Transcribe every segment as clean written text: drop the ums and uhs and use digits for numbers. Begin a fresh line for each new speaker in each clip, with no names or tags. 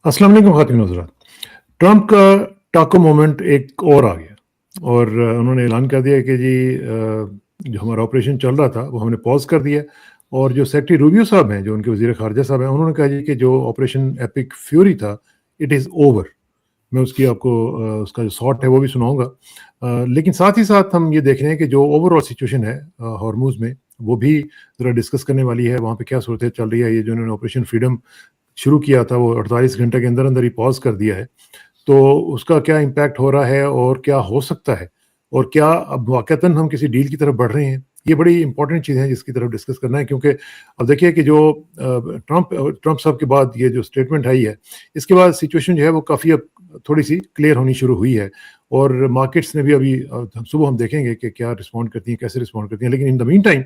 अस्सलाम वालेकुम ख़ातिन हज़रात। ट्रंप का टाको मोमेंट एक और आ गया और उन्होंने ऐलान कर दिया कि जी जो हमारा ऑपरेशन चल रहा था वो हमने पॉज़ कर दिया और जो सेक्रेटरी रूबियो साहब हैं, जो उनके वज़ीर ख़ारिजा साहब हैं, उन्होंने कहा जी कि जो ऑपरेशन एपिक फ्यूरी था, इट इज़ ओवर। मैं उसकी आपको उसका जो शॉट है वो भी सुनाऊँगा। लेकिन साथ ही साथ हम ये देख रहे हैं कि जो ओवरऑल सिचुएशन है हॉर्मुज़ में, वो भी ज़रा डिस्कस करने वाली है। वहाँ पे क्या सूरत चल रही है, ये जो इन्होंने ऑपरेशन फ्रीडम शुरू किया था, वो 48 घंटे के अंदर-अंदर ही पॉज़ कर दिया है। तो उसका क्या इम्पैक्ट हो रहा है और क्या हो सकता है? और क्या अब वाक़तन हम किसी डील की तरफ बढ़ रहे हैं? ये बड़ी इम्पोर्टेंट चीज़ है जिसकी तरफ डिस्कस करना है, क्योंकि अब देखिए कि जो ट्रंप साहब के बाद ये जो स्टेटमेंट आई है, इसके बाद सिचुएशन जो है वो काफ़ी अब थोड़ी-सी क्लियर होनी शुरू हुई है और मार्केट्स ने भी अभी सुबह हम देखेंगे कि क्या रिस्पॉन्ड करती हैं, कैसे रिस्पॉन्ड करती हैं। लेकिन in the mean time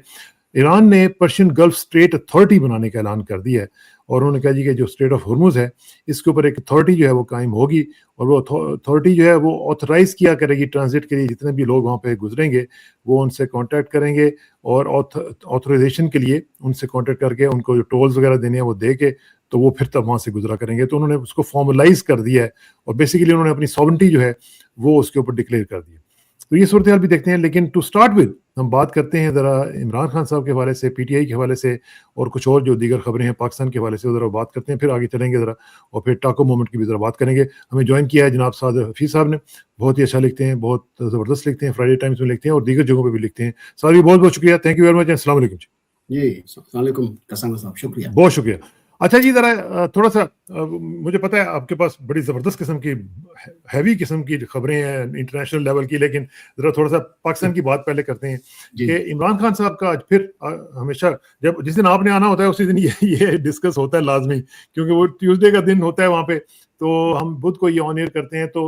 Iran ने पर्शियन गल्फ स्टेट अथॉरिटी बनाने का ऐलान कर दिया है और उन्होंने कहा जी कि जो स्टेट ऑफ हुर्मुज़ है, इसके ऊपर एक अथॉरिटी जो है वो कायम होगी और वो अथॉरिटी जो है वो ऑथराइज़ किया करेगी ट्रांज़िट के लिए। जितने भी लोग वहाँ पे गुज़रेंगे, वो उनसे कॉन्टैक्ट करेंगे और ऑथराइज़ेशन के लिए उनसे कॉन्टैक्ट करके उनको जो टोल्स वगैरह देने हैं वो दे के, तो वो फिर तब वहाँ से गुज़रा करेंगे। तो उन्होंने उसको फॉर्मलाइज़ कर दिया है और बेसिकली उन्होंने अपनी सॉवरेनिटी जो है, वो उसके ऊपर डिक्लेयर कर दी है। तो ये सूरत-हाल भी देखते हैं, लेकिन टू स्टार्ट विद हम बात करते हैं ज़रा इमरान खान साहब के हवाले से, पीटीआई के हवाले से और कुछ और जो दीगर खबरें हैं पाकिस्तान के हवाले से, वो ज़रा बात करते हैं, फिर आगे चलेंगे ज़रा और फिर टाको मोमेंट की भी ज़रा बात करेंगे। हमें जॉइन किया है जनाब साद हफ़ीज़ साहब ने, बहुत ही अच्छा लिखते हैं, बहुत ज़बरदस्त लिखते हैं, फ्राइडे टाइम्स में लिखते हैं और दीगर जगहों पे भी लिखते हैं। साहब जी बहुत-बहुत शुक्रिया, थैंक यू वेरी मच, अस्सलाम वालेकुम जी।
जी, अस्सलाम वालेकुम कसाना साहब, शुक्रिया।
बहुत शुक्रिया। अच्छा जी, ज़रा थोड़ा-सा मुझे पता है आपके पास बड़ी ज़बरदस्त किस्म की हैवी किस्म की खबरें हैं इंटरनेशनल लेवल की, लेकिन ज़रा थोड़ा-सा पाकिस्तान की बात पहले करते हैं
जी,
कि इमरान खान साहब का आज फिर हमेशा जब जिस दिन आपने आना होता है उसी दिन ये डिस्कस होता है लाज़मी, क्योंकि वो ट्यूसडे का दिन होता है वहाँ पे, तो हम बुध को ये ऑन एयर करते हैं, तो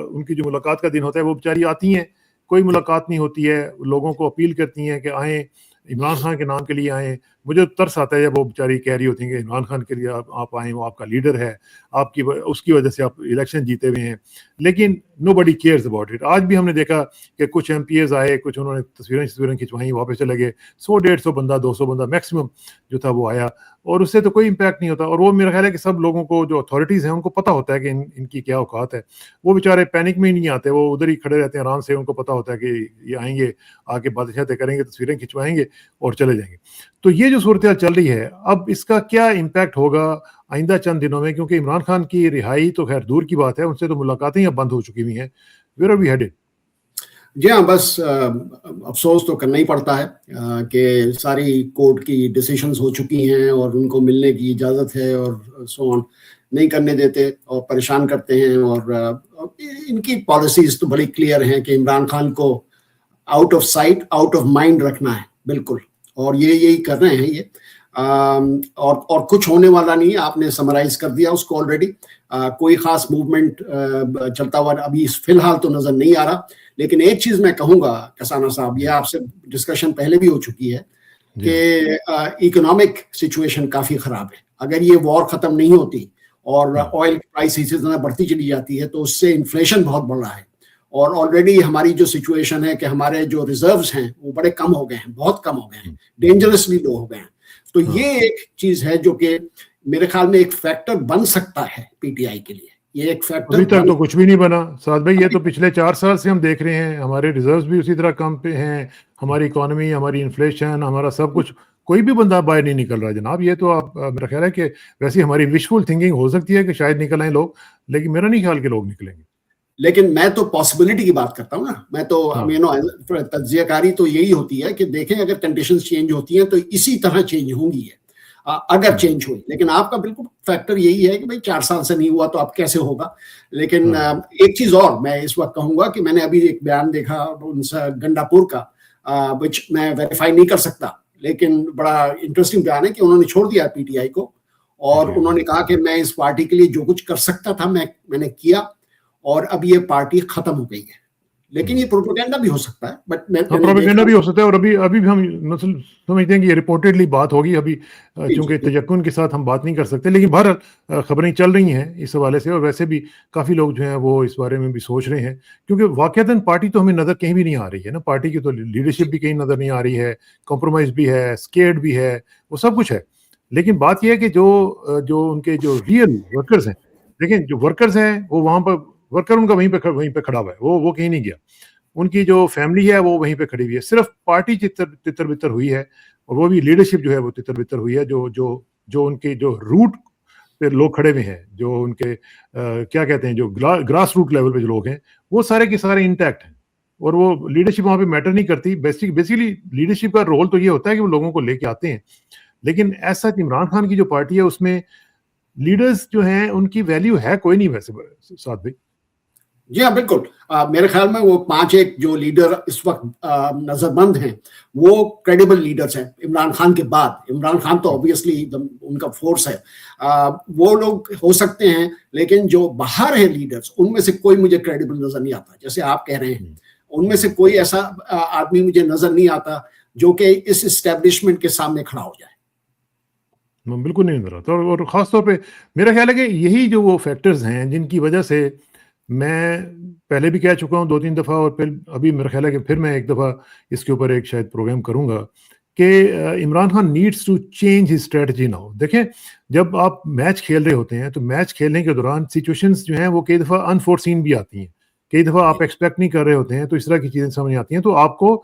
उनकी जो मुलाकात का दिन होता है वो बेचारी आती हैं, कोई मुलाकात नहीं होती है, लोगों को अपील करती हैं कि आएँ, इमरान खान के नाम के लिए आएँ। मुझे तरस आता है जब वो बेचारी कह रही होती हैं कि इमरान खान के लिए आप आएँ, वो आपका लीडर है, उसकी वजह से आप इलेक्शन जीते हुए हैं, लेकिन नोबडी केयर्स अबाउट इट। आज भी हमने देखा कि कुछ एमपीएस आए, कुछ उन्होंने तस्वीरें खिंचवाई, वापस चले गए। 100-150 बंदा, 200 बंदा मैक्सिमम जो था वो आया और उससे तो कोई इम्पैक्ट नहीं होता। और वो मेरा ख्याल है कि सब लोगों को, जो अथॉरिटीज़ हैं, उनको पता होता है कि इनकी क्या औकात है। वो बेचारे पैनिक में ही नहीं आते, वो उधर ही खड़े रहते हैं आराम से, उनको पता होता है कि ये आएँगे, आके बातें-शातें करेंगे, तस्वीरें खिंचवाएँगे और चले जाएँगे। तो ये जो सूरत-हाल चल रही है, अब इसका क्या इम्पैक्ट होगा आइंदा चंद दिनों में? क्योंकि इमरान खान की रिहाई तो ख़ैर दूर की बात है, उनसे तो मुलाकातें ही अब बंद हो चुकी हुई हैं। Where are we headed?
जी हाँ, बस अफ़सोस तो करना ही पड़ता है कि सारी कोर्ट की डिसीजंस हो चुकी हैं और उनको मिलने की इजाज़त है और सो ऑन, नहीं करने देते और परेशान करते हैं और इनकी पॉलिसीज़ तो बड़ी क्लियर हैं कि इमरान खान को out of site, out of mind रखना है, बिल्कुल। और ये यही कर रहे हैं ये। और कुछ होने वाला नहीं है, आपने समराइज़ कर दिया उसको ऑलरेडी। कोई ख़ास मूवमेंट चलता हुआ अभी फ़िलहाल तो नज़र नहीं आ रहा। लेकिन एक चीज़ मैं कहूँगा कसाना साहब, ये आपसे डिस्कशन पहले भी हो चुकी है
जी,
कि इकोनॉमिक सिचुएशन काफ़ी ख़राब है। अगर ये वॉर ख़त्म नहीं होती और ऑयल की प्राइस इसी तरह बढ़ती चली जाती है, तो उससे इन्फ्लेशन बहुत बढ़ रहा है। और ऑलरेडी हमारी जो सिचुएशन है कि हमारे जो रिजर्व्स हैं वो बड़े कम हो गए हैं, बहुत कम हो गए हैं, डेंजरसली लो हो गए हैं। तो ये एक चीज़ है जो कि मेरे ख्याल में एक फैक्टर बन सकता है पीटीआई के लिए। ये एक फैक्टर
अभी तक
बन
तो कुछ भी नहीं बना। साद भाई, ये तो पिछले 4 साल से हम देख रहे हैं, हमारे रिज़र्व्स भी उसी तरह कम पे हैं, हमारी इकोनॉमी, हमारी इन्फ्लेशन, हमारा सब कुछ, कोई भी बंदा बाहर नहीं निकल रहा जनाब। ये तो आप मेरा ख्याल है कि वैसे हमारी विशफुल थिंकिंग हो सकती है कि शायद निकल आएँ लोग, लेकिन मेरा नहीं ख्याल कि लोग निकलेंगे।
लेकिन मैं तो पॉसिबिलिटी की बात करता हूँ ना, मैं तो
हाँ,
तज्जियाकारी तो यही होती है कि देखें अगर कंडीशंस चेंज होती हैं तो इसी तरह चेंज होंगी है, अगर चेंज हुई। लेकिन आपका बिल्कुल फैक्टर यही है कि भाई 4 साल से नहीं हुआ तो अब कैसे होगा। लेकिन एक चीज़ और मैं इस वक्त कहूँगा कि मैंने अभी एक बयान देखा उनसे गंडापुर का, विच मैं वेरीफाई नहीं कर सकता, लेकिन बड़ा इंटरेस्टिंग बयान है कि उन्होंने छोड़ दिया पीटीआई को और
जी,
उन्होंने कहा कि मैं इस पार्टी के लिए जो कुछ कर सकता था मैंने किया और अब ये पार्टी खत्म हो गई है। लेकिन ये प्रोपेगेंडा भी हो सकता है, बट
हाँ,
मैंने
प्रोपेगेंडा
देखा।
भी हो सकता है और अभी अभी भी हम मतलब समझते हैं कि ये रिपोर्टेडली बात होगी अभी,
जी,
चूँकि
जी,
तयक्कुन के साथ हम बात नहीं कर सकते, लेकिन बहरहाल खबरें चल रही हैं इस हवाले से और वैसे भी काफ़ी लोग जो हैं वो इस बारे में भी सोच रहे हैं, क्योंकि वाक़ईतन पार्टी तो हमें नज़र कहीं भी नहीं आ रही है ना, पार्टी की तो लीडरशिप
जी,
भी कहीं नज़र नहीं आ रही है, कॉम्प्रोमाइज़ भी है, स्केर्ड भी है, वो सब कुछ है। لیکن بات یہ ہے کہ جو ان کے جو ریئل ورکرز ہیں، دیکھیں جو ورکرز ہیں وہ وہاں پر ورکر ان کا وہیں پہ کھڑا ہوا ہے، وہ کہیں نہیں گیا. ان کی جو فیملی ہے وہ وہیں پہ کھڑی ہوئی ہے. صرف پارٹی تتر بتر ہوئی ہے، اور وہ بھی لیڈرشپ جو ہے وہ تتر بتر ہوئی ہے. جو ان کے جو روٹ پہ لوگ کھڑے ہوئے ہیں، جو ان کے کیا کہتے ہیں، جو گراس روٹ لیول پہ جو لوگ ہیں، وہ سارے کے سارے انٹیکٹ ہیں. اور وہ لیڈرشپ وہاں پہ میٹر نہیں کرتی. بیسیکلی لیڈرشپ کا رول تو یہ ہوتا ہے کہ وہ لوگوں کو لے کے آتے ہیں. لیکن ایسا عمران خان کی جو پارٹی ہے اس میں لیڈرز جو ہیں ان کی ویلیو ہے کوئی نہیں ویسے ساتھ بھائی.
جی ہاں بالکل. میرے خیال میں وہ 5 جو لیڈر اس وقت نظر بند ہیں وہ کریڈیبل لیڈرز ہیں عمران خان کے بعد. عمران خان تو obviously ان کا فورس ہے. وہ لوگ ہو سکتے ہیں، لیکن جو باہر ہیں لیڈرز ان میں سے کوئی مجھے کریڈیبل نظر نہیں آتا. جیسے آپ کہہ رہے ہیں ان میں سے کوئی ایسا آدمی مجھے نظر نہیں آتا جو کہ اس اسٹیبلشمنٹ کے سامنے کھڑا ہو جائے.
بالکل نہیں نظر آتا. اور خاص طور پہ میرا خیال ہے کہ یہی جو وہ فیکٹرز ہیں جن کی وجہ سے میں پہلے بھی کہہ چکا ہوں 2-3 دفعہ، اور پھر ابھی میرا خیال ہے کہ پھر میں ایک دفعہ اس کے اوپر ایک شاید پروگرام کروں گا کہ Imran Khan needs to change his strategy now. دیکھیں جب آپ میچ کھیل رہے ہوتے ہیں تو میچ کھیلنے کے دوران سچویشنز جو ہیں وہ کئی دفعہ انفورسین بھی آتی ہیں، کئی دفعہ آپ ایکسپیکٹ نہیں کر رہے ہوتے ہیں، تو اس طرح کی چیزیں سمجھ آتی ہیں. تو آپ کو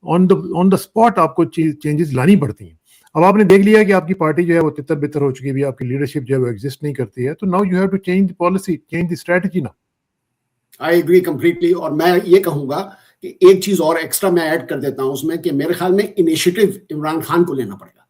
آن دا اسپاٹ آپ کو چینجز لانی پڑتی ہیں. اب آپ نے دیکھ لیا کہ آپ کی پارٹی جو ہے وہ تتر بتر ہو چکی ہے، آپ کی لیڈرشپ جو ہے وہ ایگزسٹ نہیں کرتی ہے، تو now you have to change the policy, change the strategy نا.
I agree completely. اور میں یہ کہوں گا کہ ایک چیز اور ایکسٹرا میں ایڈ کر دیتا ہوں اس میں، کہ میرے خیال میں انیشیٹو عمران خان کو لینا پڑے گا.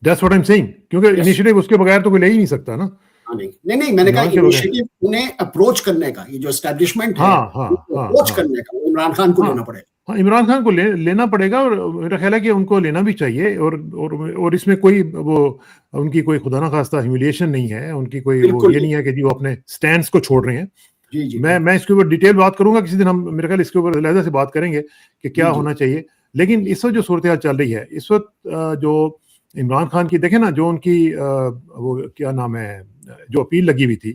That's what I'm saying. کیونکہ انیشیٹو اس کے بغیر تو کوئی لے ہی نہیں سکتا نا.
نہیں میں نے کہا انیشیٹو انہیں اپروچ کرنے کا، یہ جو اسٹیبلشمنٹ ہے اپروچ کرنے کا عمران خان کو لینا پڑے گا.
ہاں عمران خان کو لینا پڑے گا، اور میرا خیال ہے کہ ان کو لینا بھی چاہیے. اور اس میں کوئی وہ ان کی کوئی خدا نخواستہ ہیوملیشن نہیں ہے، ان کی کوئی وہ یہ نہیں ہے کہ جی وہ اپنے سٹینڈز کو چھوڑ رہے ہیں. میں اس کے اوپر ڈیٹیل بات کروں گا کسی دن. ہم میرے خیال اس کے اوپر علیحدہ سے بات کریں گے کہ کیا ہونا چاہیے. لیکن اس وقت جو صورتحال چل رہی ہے اس وقت، جو عمران خان کی دیکھیں نا، جو ان کی وہ کیا نام ہے، جو اپیل لگی ہوئی تھی،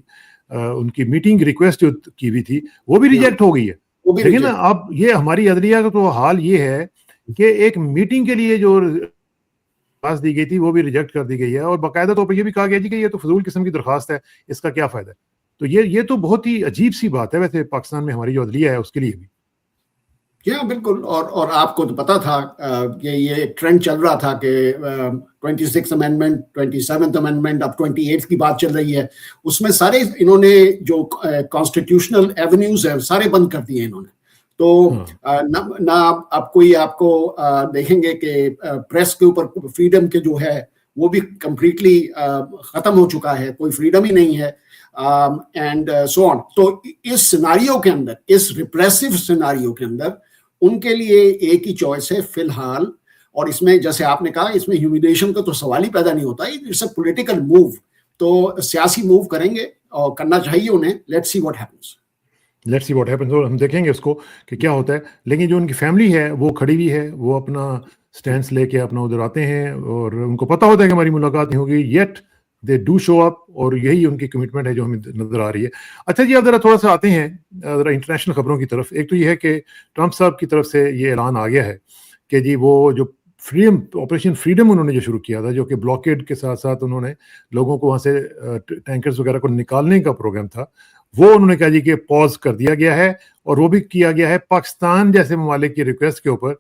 ان کی میٹنگ ریکویسٹ جو کی ہوئی تھی وہ بھی ریجیکٹ ہو گئی ہے. دیکھیں نا اب یہ ہماری عدلیہ کا تو حال یہ ہے کہ ایک میٹنگ کے لیے جو درخواست دی گئی تھی وہ بھی ریجیکٹ کر دی گئی ہے، اور باقاعدہ طور پہ یہ بھی کہا گیا جی کہ یہ تو فضول قسم کی درخواست ہے، اس کا کیا فائدہ ہے. تو یہ تو بہت ہی عجیب سی بات ہے ویسے پاکستان میں ہماری جو عدلیہ ہے اس کے لیے بھی.
ہاں بالکل. اور آپ کو تو پتا تھا کہ یہ ٹرینڈ چل رہا تھا کہ 26 امینڈمنٹ، 27 امینڈمنٹ، اب 28 کی بات چل رہی ہے. اس میں سارے انہوں نے جو کانسٹیٹیوشنل ایونیوز ہیں سارے بند کر دیے انہوں نے. تو نہ اب کوئی آپ کو دیکھیں گے کہ پریس کے اوپر فریڈم کے جو ہے وہ بھی کمپلیٹلی ختم ہو چکا ہے، کوئی فریڈم ہی نہیں ہے. اینڈ سو آن. تو اس سیناریو کے اندر، اس ریپریسو سیناریو کے اندر ان کے لیے ایک ہی چوائس ہے فی الحال. اور اس میں جیسے آپ نے کہا اس میں ہیوملیشن کا تو سوال ہی پیدا نہیں ہوتا. It's a political move. تو سیاسی موو کریں گے اور کرنا چاہیے انہیں. Let's see what happens.
ہم دیکھیں گے اس کو کہ کیا ہوتا ہے. لیکن جو ان کی فیملی ہے وہ کھڑی ہوئی ہے، وہ اپنا سٹینس لے کے اپنا ادھر آتے ہیں، اور ان کو پتا ہوتا ہے کہ ہماری ملاقات نہیں ہوگی. یٹ دے ڈو شو اپ، اور یہی ان کی کمٹمنٹ ہے جو ہمیں نظر آ رہی ہے. اچھا جی اب ذرا تھوڑا سا آتے ہیں ذرا انٹرنیشنل خبروں کی طرف. ایک تو یہ ہے کہ ٹرمپ صاحب کی طرف سے یہ اعلان آ گیا ہے کہ جی وہ جو آپریشن فریڈم انہوں نے جو شروع کیا تھا، جو کہ بلاکیڈ کے ساتھ ساتھ انہوں نے لوگوں کو وہاں سے ٹینکرز وغیرہ کو نکالنے کا پروگرام تھا، وہ انہوں نے کہا جی کہ پاز کر دیا گیا ہے. اور وہ بھی کیا گیا ہے پاکستان جیسے ممالک کی ریکویسٹ کے اوپر.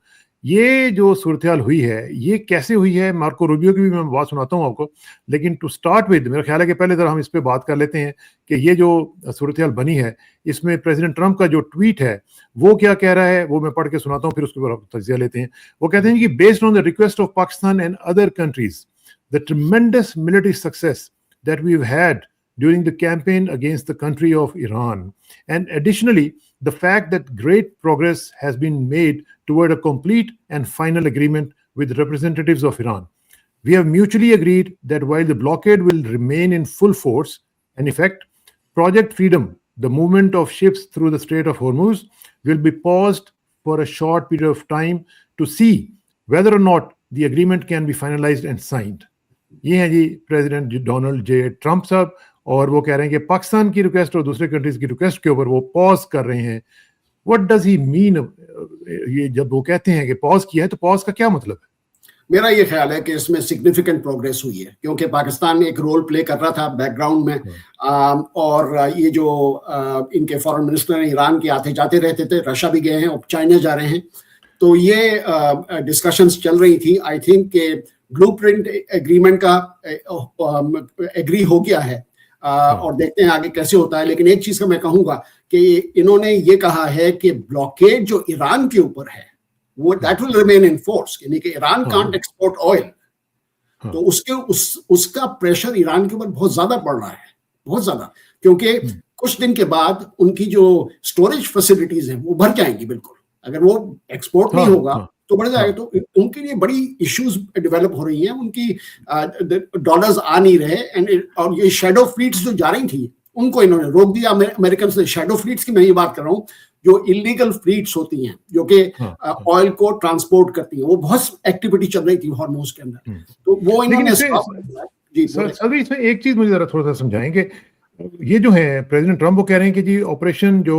یہ جو صورتحال ہوئی ہے یہ کیسے ہوئی ہے؟ مارکو روبیو کی بھی میں بات سناتا ہوں آپ کو. لیکن ٹو سٹارٹ ود میرا خیال ہے کہ پہلے ذرا ہم اس پہ بات کر لیتے ہیں کہ یہ جو صورتحال بنی ہے اس میں پریزیڈنٹ ٹرمپ کا جو ٹویٹ ہے وہ کیا کہہ رہا ہے، وہ میں پڑھ کے سناتا ہوں، پھر اس کے اوپر تجزیہ لیتے ہیں. وہ کہتے ہیں کہ based on the request of Pakistan and other countries the tremendous military success that we have had during the campaign against the country of Iran, and additionally the fact that great progress has been made toward a complete and final agreement with representatives of Iran. We have mutually agreed that while the blockade will remain in full force and effect, Project Freedom, the movement of ships through the Strait of Hormuz, will be paused for a short period of time to see whether or not the agreement can be finalized and signed. یہ ہیں جی president Donald جے Trump صاحب، اور وہ کہہ رہے ہیں کہ پاکستان کی ریکویسٹ اور دوسرے کنٹریز کی ریکویسٹ کے اوپر وہ پاز کر رہے ہیں. واٹ ڈز ہی مین؟ یہ جب وہ کہتے ہیں کہ پاز کیا ہے تو پاز کا کیا مطلب ہے؟
میرا یہ خیال ہے کہ اس میں سگنیفیکنٹ پروگریس ہوئی ہے کیونکہ پاکستان ایک رول پلے کر رہا تھا بیک گراؤنڈ میں, اور یہ جو ان کے فارن منسٹر ایران کے آتے جاتے رہتے تھے, رشیا بھی گئے ہیں اور چائنا جا رہے ہیں, تو یہ ڈسکشنز چل رہی تھی. آئی تھنک کہ بلو پرنٹ ایگریمنٹ کا ایگری ہو گیا ہے, اور دیکھتے ہیں آگے کیسے ہوتا ہے. لیکن ایک چیز کا میں کہوں گا کہ انہوں نے یہ کہا ہے کہ بلاکیڈ جو ایران کے اوپر ہے وہ that will remain in force, یعنی کہ ایران can't export oil, تو اس کا پریشر ایران کے اوپر بہت زیادہ پڑ رہا ہے, بہت زیادہ, کیونکہ کچھ دن کے بعد ان کی جو اسٹوریج فیسلٹیز ہیں وہ بھر جائیں گی بالکل. اگر وہ ایکسپورٹ نہیں ہوگا تو بڑھ جائے گا, تو ان کے لیے بڑی ایشوز ڈیولپ ہو رہی ہیں, ان کی ڈالرز آ نہیں رہے, اور یہ شیڈو فلیٹس جو جا رہی تھیں ان کو انہوں نے روک دیا امریکنز نے. شیڈو فلیٹس کی میں یہ بات کر رہا ہوں جو انلیگل فلیٹس ہوتی ہیں جو کہ آئل کو ٹرانسپورٹ کرتی ہیں, وہ بہت ایکٹیویٹی چل رہی تھی ہارموز کے اندر, تو وہ انہوں نے جی.
سر اس میں ایک چیز مجھے ذرا تھوڑا سا سمجھائیں کہ یہ جو ہے پریزیڈنٹ ٹرمپ وہ کہہ رہے ہیں کہ جی آپریشن جو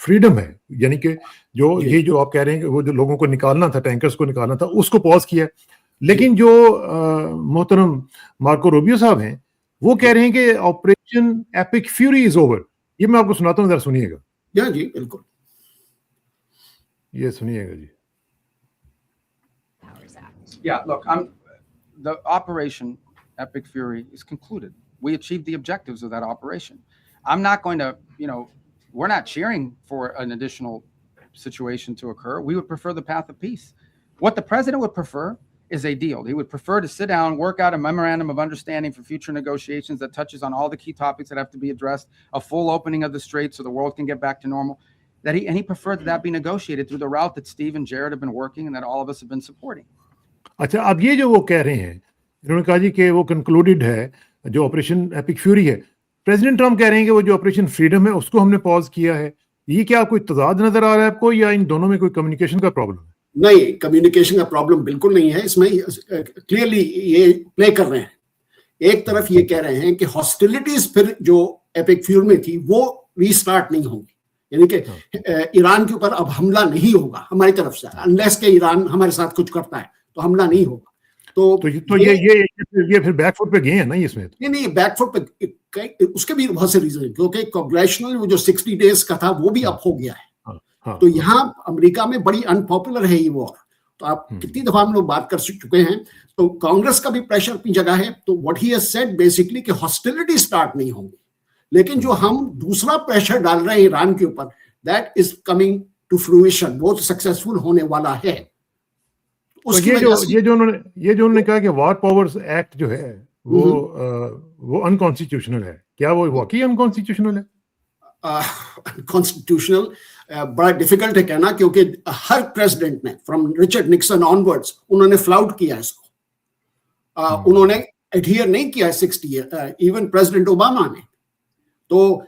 فریڈم ہے, یعنی کہ یہ جو آپ کہہ رہے ہیں کہ وہ جو لوگوں کو نکالنا تھا, ٹینکرز کو نکالنا تھا, اس کو پاز کیا, لیکن جو محترم مارکو روبیو صاحب ہیں وہ کہہ رہے ہیں کہ آپریشن ایپک فیوری از اوور. یہ میں آپ کو سناتا ہوں, ذرا سنیے گا.
جی بالکل,
یہ سنیے گا جی.
Yeah, look, the operation Epic Fury is concluded. We achieved the objectives of that operation. I'm not going to, we're not cheering for an additional situation to occur. We would prefer the path of peace. What the president would prefer is a deal. He would prefer to sit down, work out a memorandum of understanding for future negotiations that touches on all the key topics that have to be addressed, a full opening of the strait so the world can get back to normal. He preferred that be negotiated through the route that Steve and Jared have been working and that all of us have been supporting.
اچھا, اب یہ جو وہ کہہ رہے ہیں, انہوں نے کہا جی کہ وہ کنکلوڈڈ ہے جو آپریشن ایپک فیوری ہے. پریزیڈنٹ ٹرمپ کہہ رہے ہیں کہ وہ جو آپریشن فریڈم ہے اس کو ہم نے پاز کیا ہے. یہ کیا کوئی تضاد نظر آ رہا ہے آپ کو, یا ان دونوں میں کوئی کمیونیکیشن کا پرابلم ہے؟
نہیں, کمیونیکیشن کا پرابلم بالکل نہیں ہے. اس میں کلیئرلی یہ پلے کر رہے ہیں. ایک طرف یہ کہہ رہے ہیں کہ ہاسٹیلٹیز پھر جو ایپک فیور میں تھی وہ ری سٹارٹ نہیں ہوگی, یعنی کہ ایران کے اوپر اب حملہ نہیں ہوگا ہماری طرف سے, انلیس کہ ایران ہمارے ساتھ کچھ کرتا ہے تو حملہ نہیں ہوگا. تو
یہ پھر بیک فٹ پہ گئے ہیں نا اس میں؟
نہیں, بیک فٹ پہ اس کے بھی بہت سے ریزن ہیں, کیونکہ کانگریشنل وہ جو 60 days کا تھا وہ بھی اب ہو گیا ہے. تو یہاں امریکہ میں بڑی انپاپولر ہے یہ وار. تو آپ کتنی دفعہ ہم لوگ بات کر چکے ہیں, تو کانگریس کا بھی پریشر اپنی جگہ ہے. تو what he has said basically کہ ہاسٹیلٹی سٹارٹ نہیں ہوں گی, لیکن جو ہم دوسرا پریشر ڈال رہے ہیں ایران کے اوپر, دیٹ از کمنگ ٹو فرویشن, وہ سکسیسفل ہونے والا ہے.
یہ جو انہوں نے کہا کہ وار پاورز ایکٹ جو ہے وہ انکانسٹیٹیوشنل ہے, کیا وہ واقعی انکانسٹیٹیوشنل ہے؟
کانسٹیٹیوشنل بڑا ڈیفیکلٹ ہے کہنا, کیونکہ ہر پریزیڈنٹ نے from Richard Nixon on words انہوں نے فلاؤٹ کیا اس کو, انہوں نے ایڈہیئر نہیں کیا 60 ایون پریزیڈنٹ اوباما نے. تو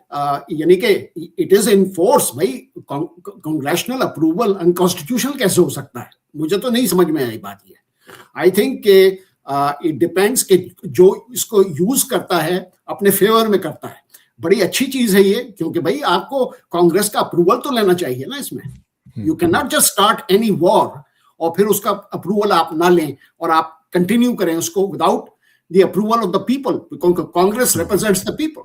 یعنی کہ اٹ از ان فورس. بھائی کانگریشنل اپروول انکانسٹیٹیوشنل کیسے ہو سکتا ہے؟ مجھے تو نہیں سمجھ میں آئی بات. یہ آئی تھنک کہ اٹ ڈیپینڈس کہ جو اس کو یوز کرتا ہے اپنے فیور میں کرتا ہے. بڑی اچھی چیز ہے یہ, کیونکہ بھائی آپ کو کانگریس کا اپروول تو لینا چاہیے نا اس میں. You can not just start any war اور پھر اس کا اپروول آپ نہ لیں اور آپ کنٹینیو کریں اس کو without the approval of the people, کیونکہ کانگریس ریپرزینٹس دا پیپل.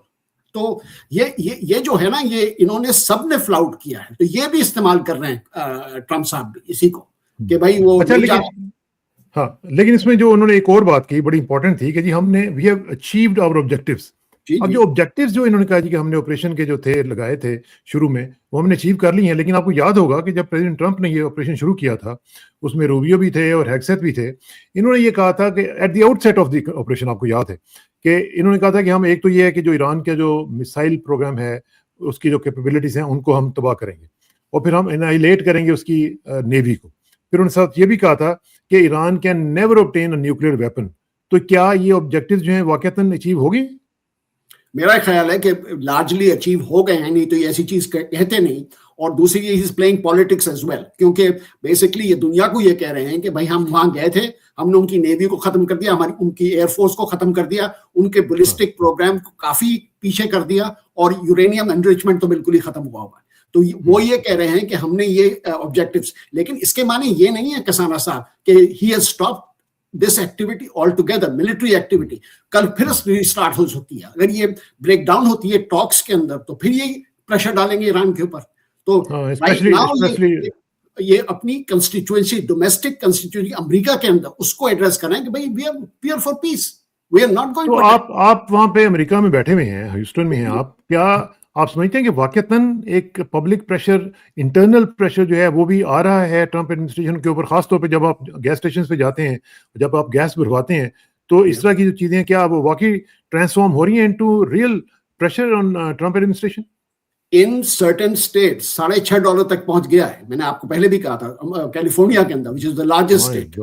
تو یہ جو ہے نا, یہ انہوں نے سب نے فلاؤٹ کیا ہے. تو یہ بھی استعمال کر رہے ہیں ٹرمپ صاحب بھی اسی کو کہ بھائی وہ.
ہاں, لیکن اس میں جو انہوں نے ایک اور بات کی بڑی امپورٹنٹ تھی کہ جی ہم نے we have achieved our objectives. اب جو آبجیکٹیوز جو انہوں نے کہا جی کہ ہم نے آپریشن کے جو تھے لگائے تھے شروع میں وہ ہم نے اچیو کر لی ہیں. لیکن آپ کو یاد ہوگا کہ جب پریزیڈنٹ ٹرمپ نے یہ آپریشن شروع کیا تھا اس میں روبیو بھی تھے اور ہیگسیت بھی تھے. انہوں نے یہ کہا تھا کہ at the outset of the operation, آپ کو یاد ہے کہ انہوں نے کہا تھا کہ ہم ایک تو یہ ہے کہ جو ایران کا جو میسائل پروگرام ہے اس کی جو کیپیبلٹیز ہیں ان کو ہم تباہ کریں گے اور پھر ہم انائلیٹ کریں گے اس کی نیوی کو. پھر انہوں نے ساتھ یہ بھی کہا تھا کہ Iran can never obtain a nuclear weapon. تو کیا یہ آبجیکٹیوز جو ہیں واقعتاً اچیو ہوگی؟
میرا خیال ہے کہ لارجلی اچیو ہو گئے ہیں, نہیں تو یہ ایسی چیز کہتے نہیں. اور دوسری یہ is playing politics as well, کیونکہ بیسکلی یہ دنیا کو یہ کہہ رہے ہیں کہ بھائی ہم وہاں گئے تھے, ہم نے ان کی نیوی کو ختم کر دیا, ہماری ان کی ایئر فورس کو ختم کر دیا, ان کے بیلسٹک پروگرام کو کافی پیچھے کر دیا, اور یورینیم انریچمنٹ تو بالکل ہی ختم ہوا ہوا ہے. تو وہ یہ کہہ رہے ہیں کہ ہم نے یہ آبجیکٹیوز, لیکن اس کے معنی یہ نہیں ہے کسانا صاحب کہ he has stop this activity all together, military activity कल फिर रिस्टार्ट हो सकती है। अगर ये ब्रेक डाउन होती है टॉक्स के अंदर तो फिर ये प्रेशर डालेंगे ईरान के ऊपर। तो राइट नाउ ये अपनी कंस्टिट्यूएंसी, डोमेस्टिक कंस्टिट्यूएंसी अमेरिका के अंदर उसको एड्रेस करें कि भाई we are here for peace, we are not going.
तो आप वहां पे अमेरिका में बैठे हुए हैं, ह्यूस्टन में हैं आप, क्या आप समझते हैं कि वाकईतन एक पब्लिक प्रेशर, इंटरनल प्रेशर जो है वो भी आ रहा है ट्रंप एडमिनिस्ट्रेशन के ऊपर, खासतौर पे जब आप गैस स्टेशन पे जाते हैं, जब आप गैस भरवाते हैं, तो इस तरह की जो चीजें क्या वो वाकई ट्रांसफॉर्म हो रही हैं into real pressure on Trump administration?
In certain state $6.5 तक पहुंच गया है। मैंने आपको पहले भी कहा था, कैलिफोर्निया के अंदर, which is the largest state.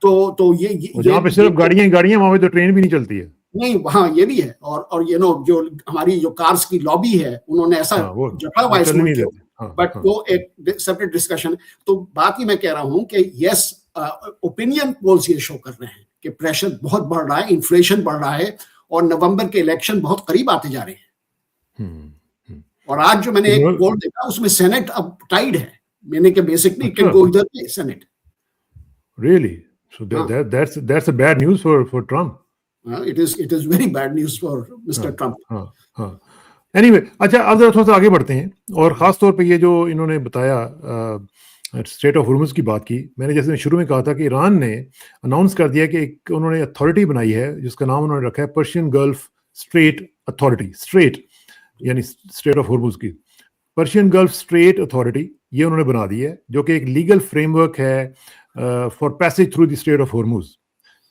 तो ये
जहाँ पे सिर्फ गाड़ियां वहां पे तो ट्रेन भी नहीं चलती है। नहीं,
वहाँ ये भी है। और यू नो जो हमारी जो कार्स की लॉबी है उन्होंने ऐसा जटा हुआ है, बट वो एक सेपरेट डिस्कशन। तो बात ही मैं कह रहा हूँ कि यस, ओपिनियन पोल्स ये शो कर रहे हैं कि प्रेशर बहुत बढ़ रहा है, इन्फ्लेशन बढ़ रहा है और नवंबर के इलेक्शन बहुत करीब आते जा रहे हैं। और आज जो मैंने एक पोल देखा उसमें सेनेट अब टाइड है, मैंने के बेसिकली कैन गो इधर पे senate.
Really? So that's a bad news for Trump.
It is very bad news for Mr. Trump.
Anyway, अच्छा अब जरा थोड़ा सा आगे बढ़ते हैं, और ख़ास तौर पे ये जो इन्होंने बताया स्ट्रेट ऑफ हॉर्मुज़ की बात की, मैंने जैसे शुरू में कहा था कि ईरान ने अनाउंस कर दिया कि एक उन्होंने अथॉरिटी बनाई है जिसका नाम उन्होंने रखा है Persian gulf straight authority. Straight यानी स्ट्रेट ऑफ हॉर्मुज़ की पर्शियन गल्फ स्ट्रेट अथॉरिटी ये उन्होंने बना दी है, जो कि एक लीगल फ्रेमवर्क है for passage through the straight of Hormuz.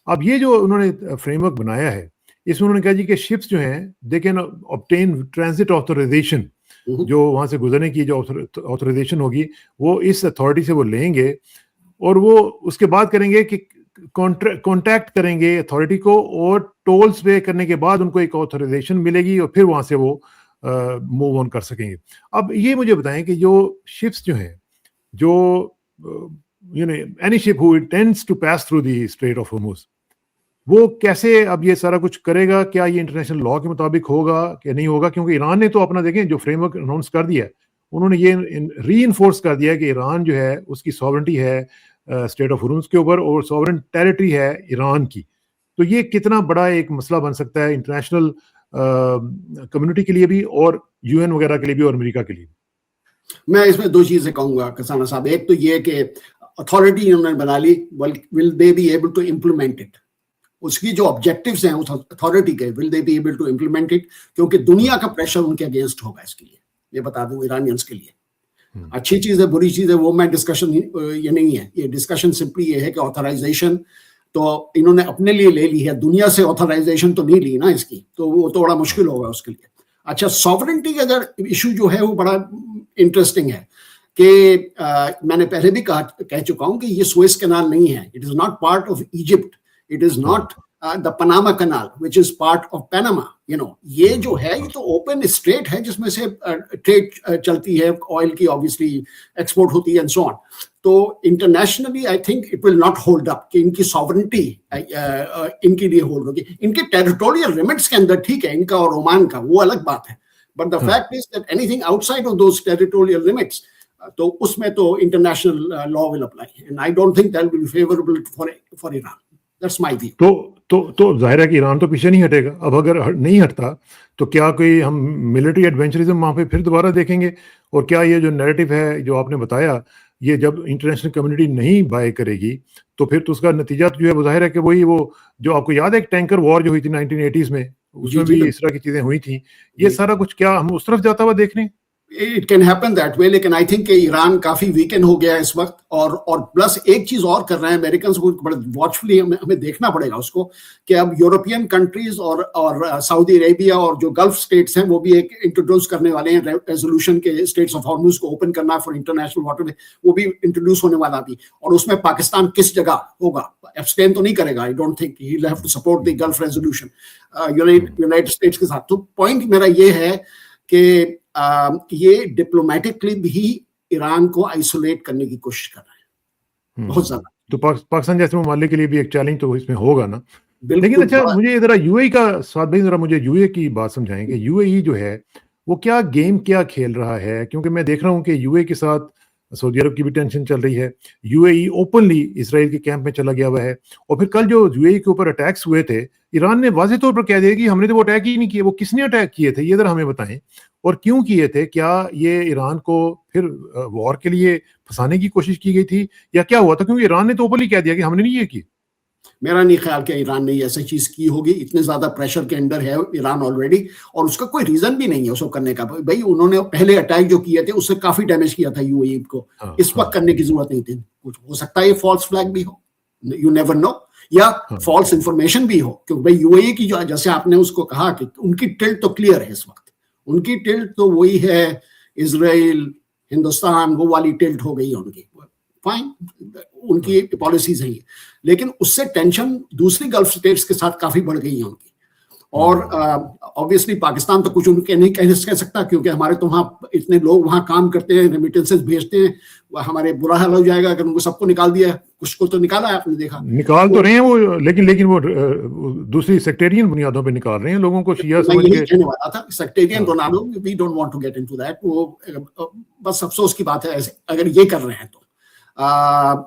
अब ये जो उन्होंने फ्रेमवर्क बनाया है, इसमें उन्होंने कहा जी कि शिप्स जो हैं they can obtain transit authorisation, जो वहाँ से गुजरने की जो ऑथराइजेशन होगी वो इस अथॉरिटी से वो लेंगे, और वो उसके बाद करेंगे कि कॉन्टैक्ट करेंगे अथॉरिटी को, और टोल्स पे करने के बाद उनको एक ऑथराइजेशन मिलेगी और फिर वहाँ से वो मूव ऑन कर सकेंगे। अब ये मुझे बताएं कि जो शिप्स जो हैं, जो you know any ship who intends to pass through the Strait of Hormuz, वो कैसे अब ये सारा कुछ करेगा? क्या ये इंटरनेशनल लॉ के मुताबिक होगा कि नहीं होगा? क्योंकि ईरान ने तो अपना देखें जो फ्रेमवर्क अनाउंस कर दिया है, उन्होंने ये रीइंफोर्स कर दिया है कि ईरान जो है उसकी सॉवरेंटी है स्टेट ऑफ हॉर्मुज़ के ऊपर, और सॉवरेन टेरिटरी है ईरान की। तो ये कितना बड़ा एक मसला बन सकता है इंटरनेशनल कम्युनिटी के लिए भी, और यूएन वगैरह के लिए भी, और अमेरिका के लिए?
मैं इसमें दो चीजें कहूंगा कसाना साहब। एक तो ये कि अथॉरिटी उन्होंने बना ली, will they be able to implement it? उसकी जो ऑब्जेक्टिव्स हैं उस अथॉरिटी के, will they be able to implement it? क्योंकि दुनिया का प्रेशर उनके अगेंस्ट होगा इसके लिए, ये बता दूं ईरानियंस के लिए। अच्छी चीज है, बुरी चीज है, वो मैं डिस्कशन ये नहीं है। ये डिस्कशन सिंपली ये है कि ऑथराइजेशन तो इन्होंने अपने लिए ले ली है, दुनिया से ऑथराइजेशन तो नहीं ली ना इसकी, तो वो तो बड़ा मुश्किल होगा उसके लिए। अच्छा, सॉवरेंटी का अगर इशू जो है वो बड़ा इंटरेस्टिंग है कि मैंने पहले भी कह चुका हूं कि ये सुएज कैनाल नहीं है। It is not part of Egypt, it is not the Panama canal which is part of Panama. You know, ये जो है ये तो ओपन स्ट्रेट है जिसमें से ट्रेड चलती है, ऑयल की ऑब्वियसली एक्सपोर्ट होती है एंड सो ऑन। तो internationally I think it will not hold up कि इनकी सॉवरेंटी इनके लिए होल्ड होगी। इनके टेरिटोरियल लिमिट्स के अंदर ठीक है, इनका और ओमान का, वो अलग बात है। But the fact is that anything outside of those territorial limits, तो उसमें तो international law will apply, and I don't think that will be favourable for Iran. That's my view.
तो जाहिर है कि ईरान तो पीछे नहीं हटेगा। अब अगर नहीं हटता तो क्या कोई हम मिलिट्री एडवेंचरिज्म वहाँ पे फिर दोबारा देखेंगे? और क्या ये जो नैरेटिव है जो आपने बताया, ये जब इंटरनेशनल कम्युनिटी नहीं बाय करेगी तो फिर तो उसका नतीजा जो है वो जाहिर है कि वही वो जो आपको याद है एक टैंकर वॉर जो हुई थी 1980s में, उसमें भी इस तरह की चीजें हुई थी। ये सारा कुछ क्या हम उस तरफ जाता हुआ देख रहे हैं?
It can happen that way, लेकिन आई थिंक कि ईरान काफी वीकेंड हो गया है इस वक्त। और प्लस एक चीज और कर रहे हैं अमेरिकन को, बड़े वॉचफुली हमें देखना पड़ेगा उसको, कि अब यूरोपियन कंट्रीज और सऊदी अरेबिया और जो गल्फ स्टेट्स हैं वो भी एक इंट्रोड्यूस करने वाले हैं रेजोल्यूशन के, स्टेट्स ऑफ हॉर्मुज़ को ओपन करना फॉर इंटरनेशनल वाटर में, वो भी इंट्रोड्यूस होने वाला भी। और उसमें पाकिस्तान किस जगह होगा, एब्सटेन तो नहीं करेगा, I don't think he will have to support the Gulf resolution United States के साथ। तो पॉइंट मेरा ये है कि ये डिप्लोमेटिकली भी ईरान को आइसोलेट करने की कोशिश कर रहे हैं बहुत ज्यादा।
तो पाकिस्तान जैसे ममालिक के लिए भी एक चैलेंज तो इसमें होगा ना। लेकिन अच्छा, मुझे जरा यूएई का स्वाद भाई, जरा मुझे यूएई की बात समझाएंगे। यूएई जो है वो क्या गेम क्या खेल रहा है? क्योंकि मैं देख रहा हूँ कि यूएई के साथ सऊदी अरब की भी टेंशन चल रही है, यूएई ओपनली इसराइल के कैंप में चला गया हुआ है। और फिर कल जो यूएई के ऊपर अटैक्स हुए थे, ईरान ने वाज़ेह तौर पर कह दिया कि हमने तो वो अटैक ही नहीं किए। वो किसने अटैक किए थे, ये ज़रा हमें बताएं, और क्यों किए थे? क्या ये ईरान को फिर वॉर के लिए फंसाने की कोशिश की गई थी, या क्या हुआ था? क्योंकि ईरान ने तो ओपनली कह दिया कि हमने नहीं ये की।
मेरा नहीं ख्याल कि ईरान ने ऐसी चीज की होगी, इतने ज्यादा प्रेशर के अंडर है ईरान ऑलरेडी, और उसका कोई रीजन भी नहीं है उसको करने का। भाई उन्होंने पहले अटैक जो किए थे उससे काफी डैमेज किया था यूएई को, इस वक्त करने की जरूरत नहीं थी। कुछ हो सकता है ये फॉल्स फ्लैग भी हो, यू नेवर नो, या फॉल्स इंफॉर्मेशन भी हो, क्योंकि भाई यूएई की जो, जैसे आपने उसको कहा कि उनकी टिल्ट तो क्लियर है इस वक्त, उनकी टिल्ट तो वही है इजराइल हिंदुस्तान, वो वाली टिल्ट हो गई है उनकी। फाइन, उनकी पॉलिसीज हैं, लेकिन उससे टेंशन दूसरी गल्फ स्टेट्स के साथ काफी बढ़ गई है उनकी। और ऑब्वियसली पाकिस्तान तो कुछ उनके नहीं कह सकता, क्योंकि हमारे तो वहाँ इतने लोग वहाँ काम करते हैं, रेमिटेंसेस भेजते हैं, हमारे बुरा हाल हो जाएगा अगर उनको सबको निकाल दिया। कुछ को तो निकाला है, आपने देखा, निकाल
तो रहे हैं वो, लेकिन वो दूसरी सेक्टेरियन बुनियादों पे निकाल रहे हैं लोगों को शिया समझ के।
कहने वाला था सेक्टेरियन रोनाल्डो, we don't want to get into that. वो बस अफसोस की बात है अगर ये कर रहे हैं तो,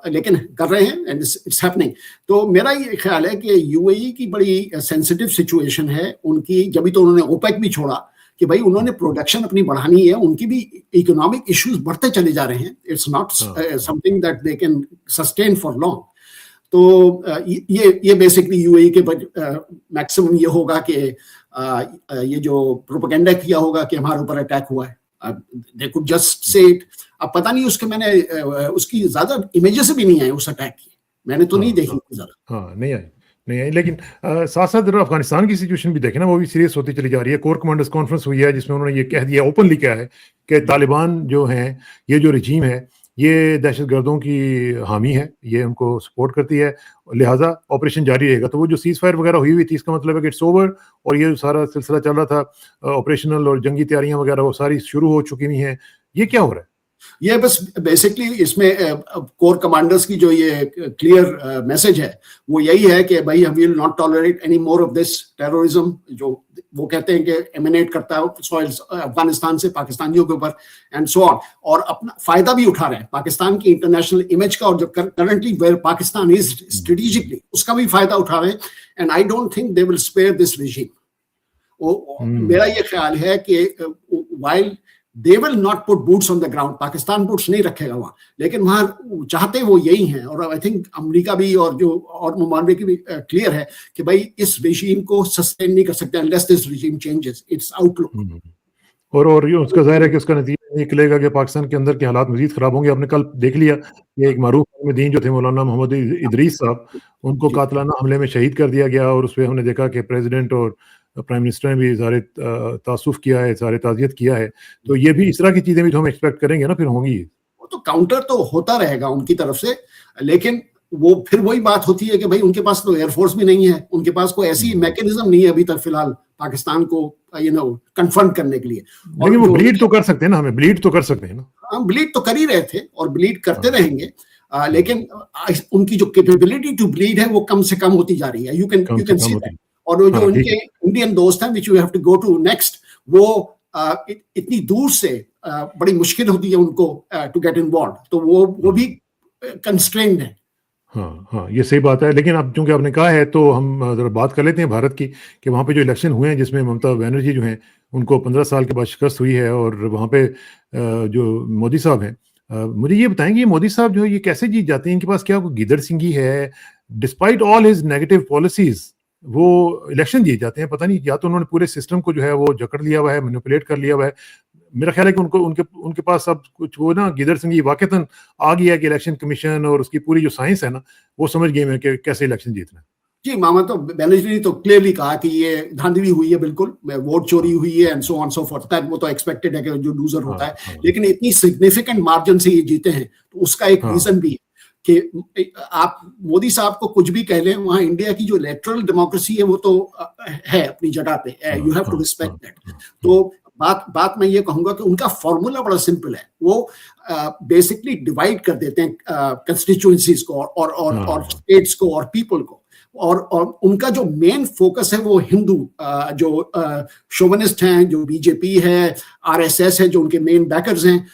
लेकिन कर रहे हैं एंड इट्स हैपनिंग। तो मेरा ये ख्याल है कि यूएई की बड़ी सेंसिटिव सिचुएशन है उनकी, जब भी तो उन्होंने ओपेक भी छोड़ा कि भाई उन्होंने प्रोडक्शन अपनी बढ़ानी है, उनकी भी इकोनॉमिक इश्यूज बढ़ते चले जा रहे हैं, it's not something that they can sustain for long. तो ये बेसिकली यूएई के मैक्सिमम ये होगा कि ये जो प्रोपेगेंडा किया होगा कि हमारे ऊपर अटैक हुआ है, they could just say it। अब पता नहीं उसके, मैंने उसकी ज्यादा इमेजेस भी नहीं आए उस अटैक की, मैंने तो नहीं देखी ज्यादा।
हाँ, नहीं आई। लेकिन साथ साथ अफगानिस्तान की सिचुएशन भी देखें ना, वो भी सीरियस होती चली जा रही है। कोर कमांडर्स कॉन्फ्रेंस हुई है जिसमें उन्होंने ये कह दिया, ओपनली क्या है कि तालिबान जो हैं, ये जो रजीम है, ये दहशतगर्दों की हामी है, ये उनको सपोर्ट करती है, लिहाजा ऑपरेशन जारी रहेगा। तो वो जो सीज फायर वगैरह हुई थी, इसका मतलब है कि इट्स ओवर, और ये सारा सिलसिला चल रहा था ऑपरेशनल और जंगी तैयारियां वगैरह, वो सारी शुरू हो चुकी हुई हैं। ये क्या हो रहा है?
ये बस बेसिकली इसमें कोर कमांडर्स की जो ये क्लियर मैसेज है वो यही है कि भाई we will not tolerate any more of this terrorism, जो वो कहते हैं कि एमिनेट करता है सॉइल्स अफगानिस्तान से पाकिस्तानियों के ऊपर एंड सो ऑन, और अपना फायदा भी उठा रहे हैं पाकिस्तान की इंटरनेशनल इमेज का, और जो currently where Pakistan is strategically, उसका भी फायदा उठा रहे हैं। And I don't think they will spare this regime. मेरा ये ख्याल है कि while they will not put boots on the ground, Pakistan boots नहीं रखेगा वहां, लेकिन वहां चाहते वो यही हैं। और आई थिंक अमेरिका भी और जो और ममालिक की भी क्लियर है कि भाई इस रेजीम को सस्टेन नहीं कर सकते unless this regime changes its outlook।
और ये उसका जाहिर है कि उसका नतीजा निकलेगा कि पाकिस्तान के अंदर के हालात मजीद खराब होंगे। आपने कल देख लिया कि एक मारूफ दीन जो थे मौलाना मोहम्मद इदरीस साहब, उनको कातलाना हमले में शहीद कर दिया गया, और उस पर हमने देखा कि प्रेसिडेंट और प्राइम मिनिस्टर ने भी सारे तासुफ किया है, सारे ताज़ियत किया है। तो ये भी इस तरह की चीजें भी तो हम एक्सपेक्ट करेंगे ना, फिर होंगी।
वो तो काउंटर तो होता रहेगा उनकी तरफ से, लेकिन वो फिर वही बात होती है कि भाई उनके पास तो एयरफोर्स भी नहीं है, उनके पास कोई ऐसी मैकेनिज्म नहीं है अभी तक फिलहाल पाकिस्तान को कन्फ्रंट करने के लिए।
लेकिन वो ब्लीड तो कर सकते हैं ना, हमें ब्लीड तो कर सकते हैं ना।
हम ब्लीड तो कर ही रहे थे और ब्लीड करते रहेंगे, लेकिन उनकी जो कैपेबिलिटी टू ब्लीड है वो कम से कम होती जा रही है। You can see that. और वो जो उनके इंडियन दोस्त हैं which you have to go to next, वो इतनी दूर से बड़ी मुश्किल होती है उनको टू गेट इन्वॉल्व, तो वो भी कंस्ट्रेन्ड है।
हाँ, ये सही बात है। लेकिन अब चूंकि आपने कहा है तो हम जरा बात कर लेते हैं भारत की, कि वहाँ पे जो इलेक्शन हुए हैं जिसमें ममता बनर्जी जो हैं उनको 15 साल के बाद शिकस्त हुई है, और वहाँ पे जो मोदी साहब हैं, मुझे ये बताएंगे मोदी साहब जो ये कैसे जीत जाते हैं? इनके पास क्या कोई गिदड़ सिंगी है? Despite all his negative policies वो इलेक्शन जीत जाते हैं। पता नहीं, या तो उन्होंने पूरे सिस्टम को जो है वो जकड़ लिया हुआ है, मैनिपुलेट कर लिया हुआ है। मेरा ख्याल है कि उनके पास सब कुछ वो ना गिदड़ सिंगी वाकईतन आ गया कि इलेक्शन कमीशन और उसकी पूरी जो साइंस है ना, वो समझ गए हैं कि कैसे इलेक्शन जीतना है।
जी, मामा तो बनर्जी ने तो क्लियरली कहा कि ये धांधली हुई है, बिल्कुल वोट चोरी हुई है and so on so fourth. वो तो एक्सपेक्टेड है कि जो लूजर होता है, लेकिन इतनी सिग्निफिकेंट मार्जिन से ये जीते हैं, तो उसका एक रीजन भी है कि आप मोदी साहब को कुछ भी कह लें, वहां इंडिया की जो इलेक्टोरल डेमोक्रेसी है वो तो है अपनी जगह पे, you have to respect that. तो बात मैं ये कहूंगा कि उनका फॉर्मूला बड़ा सिंपल है। वो बेसिकली डिवाइड कर देते हैं कंस्टिट्यूएंसीज को और स्टेट्स को और पीपल को, और उनका जो मेन फोकस है वो हिंदू जो शोविनिस्ट हैं, जो बीजेपी है, आरएसएस है, जो उनके मेन बैकर्स हैं,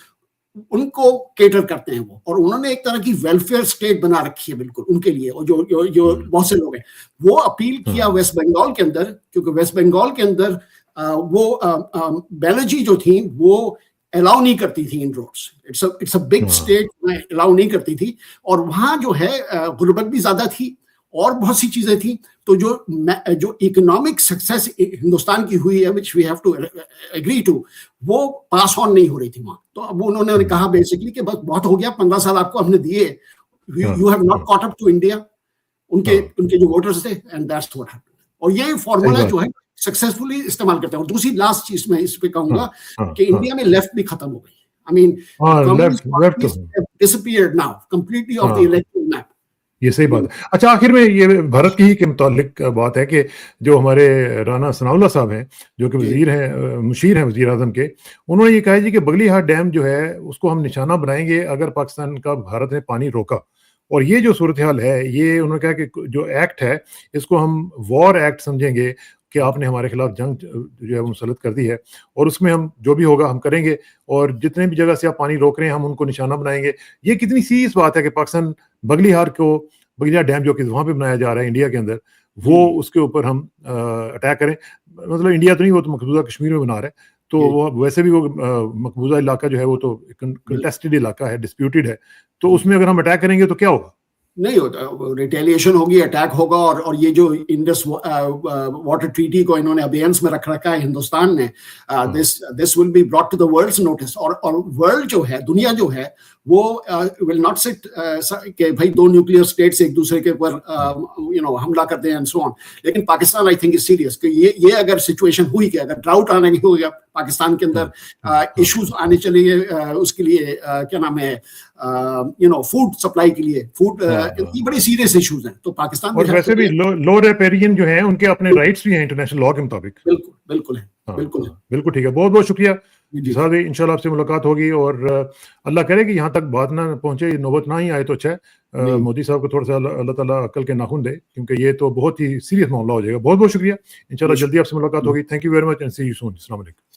उनको केटर करते हैं वो, और उन्होंने एक तरह की वेलफेयर स्टेट बना रखी है बिल्कुल उनके लिए, और जो बहुत से लोग हैं वो अपील किया वेस्ट बंगाल के अंदर, क्योंकि वेस्ट बंगाल के अंदर वो बैनर्जी जो थी वो अलाउ नहीं करती थी इन roads, it's a big state, allow नहीं करती थी, और वहाँ जो है गुर्बत भी ज्यादा थी और बहुत सी चीजें थी। तो जो इकोनॉमिक सक्सेस हिंदुस्तान की हुई है, which we have to agree to, वो पास ऑन नहीं हो रही थी वहाँ। तो अब उन्होंने कहा बेसिकली कि बस बहुत हो गया, 15 साल आपको हमने दिए, you have not caught up to India, उनके जो वोटर्स थे, एंड दैट्स व्हाट हैपेंड। और ये फॉर्मूला जो है सक्सेसफुली इस्तेमाल करते हैं। और दूसरी लास्ट चीज मैं इस पे कहूंगा कि इंडिया में लेफ्ट भी खत्म हो गई। I mean,
left
disappeared now completely of the electoral map.
ये सही बात है। अच्छा, आखिर में ये भारत की ही के मुतालिक बात है कि जो हमारे राणा सनाउल्लाह साहब हैं, जो कि वजीर हैं, मुशीर हैं वजीर आजम के, उन्होंने ये कहा जी कि बगलीहाट डैम जो है उसको हम निशाना बनाएंगे अगर पाकिस्तान का भारत ने पानी रोका। और ये जो सूरत हाल है, ये उन्होंने कहा कि जो एक्ट है इसको हम वॉर एक्ट समझेंगे कि आपने हमारे खिलाफ जंग जो है वो मुसल्लत कर दी है, और उसमें हम जो भी होगा हम करेंगे, और जितने भी जगह से आप पानी रोक रहे हैं हम उनको निशाना बनाएंगे। ये कितनी सीरियस बात है कि पाकिस्तान बगलिहार डैम जो कि वहाँ पे बनाया जा रहा है इंडिया के अंदर, वो उसके ऊपर हम अटैक करें। मतलब इंडिया तो नहीं, वो तो मकबूजा कश्मीर में बना रहा है, तो वो वैसे भी वो मकबूजा इलाका जो है वो तो कंटेस्टेड इलाका है, डिस्प्यूटेड है, तो उसमें अगर हम अटैक करेंगे तो क्या होगा?
नहीं होता, रिटेलिएशन होगी, अटैक होगा। और ये जो इंडस वाटर ट्रीटी को इन्होंने अबेयंस में रख रखा है हिंदुस्तान ने, this will be brought to the world's notice. और वर्ल्ड जो है, दुनिया जो है, वो विल नॉट सिट कि भाई दो न्यूक्लियर स्टेट्स एक दूसरे के ऊपर हमला करते हैं एंड सो ऑन। लेकिन Pakistan I think is serious कि ये अगर सिचुएशन हुई कि अगर ड्राउट आने की हो गया पाकिस्तान के अंदर, इश्यूज आने चलिए उसके लिए क्या नाम है, फूड सप्लाई के लिए, फूड ये बड़ी सीरियस इश्यूज हैं। तो पाकिस्तान
और वैसे भी लो रेपेरियन जो हैं उनके अपने राइट्स भी हैं इंटरनेशनल लॉ के मुताबिक।
बिल्कुल है।
बिल्कुल ठीक है, बहुत बहुत शुक्रिया साहब, इंशाल्लाह आपसे मुलाकात होगी, और अल्लाह करे कि यहाँ तक बात ना पहुंचे, नौबत ना ही आए तो अच्छा है। मोदी साहब को थोड़ा सा अल्लाह ताला अक्ल के नाखून दे, क्योंकि ये तो बहुत ही सीरियस मामला हो जाएगा। बहुत बहुत शुक्रिया, इंशाल्लाह जल्दी आपसे मुलाकात होगी। Thank you very much and see you soon. अस्सलाम वालेकुम।